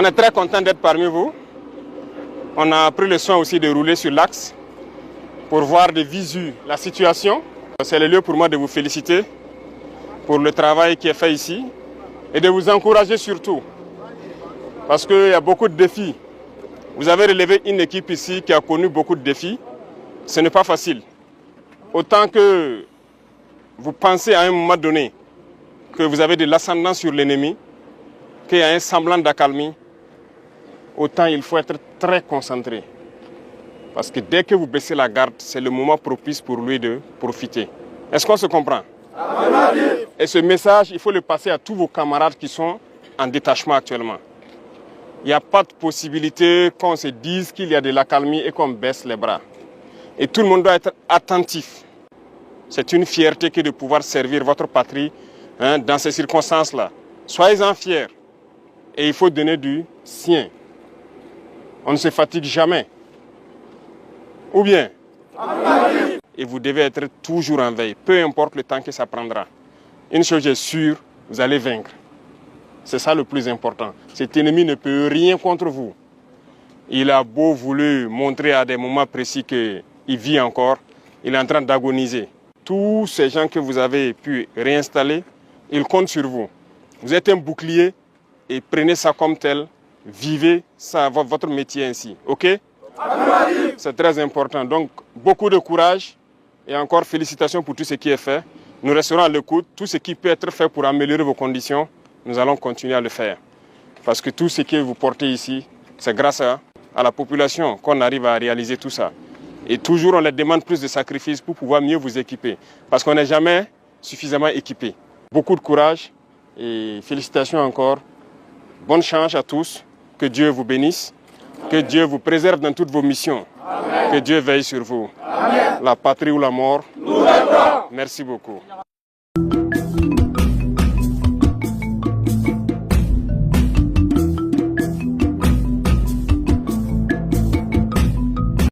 On est très content d'être parmi vous. On a pris le soin aussi de rouler sur l'axe pour voir de visu la situation. C'est le lieu pour moi de vous féliciter pour le travail qui est fait ici et de vous encourager surtout parce qu'il y a beaucoup de défis. Vous avez relevé une équipe ici qui a connu beaucoup de défis. Ce n'est pas facile. Autant que vous pensez à un moment donné que vous avez de l'ascendant sur l'ennemi, qu'il y a un semblant d'accalmie, autant il faut être très concentré. Parce que dès que vous baissez la garde, c'est le moment propice pour lui de profiter. Est-ce qu'on se comprend? Et ce message, il faut le passer à tous vos camarades qui sont en détachement actuellement. Il n'y a pas de possibilité qu'on se dise qu'il y a de l'accalmie et qu'on baisse les bras. Et tout le monde doit être attentif. C'est une fierté que de pouvoir servir votre patrie dans ces circonstances-là. Soyez-en fiers. Et il faut donner du sien. On ne se fatigue jamais. Ou bien? Et vous devez être toujours en veille, peu importe le temps que ça prendra. Une chose est sûre, vous allez vaincre. C'est ça le plus important. Cet ennemi ne peut rien contre vous. Il a beau voulu montrer à des moments précis qu'il vit encore, il est en train d'agoniser. Tous ces gens que vous avez pu réinstaller, ils comptent sur vous. Vous êtes un bouclier et prenez ça comme tel. Vivez ça, votre métier ainsi. OK? C'est très important. Donc, beaucoup de courage et encore félicitations pour tout ce qui est fait. Nous resterons à l'écoute. Tout ce qui peut être fait pour améliorer vos conditions, nous allons continuer à le faire. Parce que tout ce que vous portez ici, c'est grâce à la population qu'on arrive à réaliser tout ça. Et toujours, on leur demande plus de sacrifices pour pouvoir mieux vous équiper. Parce qu'on n'est jamais suffisamment équipé. Beaucoup de courage et félicitations encore. Bonne chance à tous. Que Dieu vous bénisse. Que Dieu vous préserve dans toutes vos missions. Amen. Que Dieu veille sur vous. Amen. La patrie ou la mort. Merci beaucoup.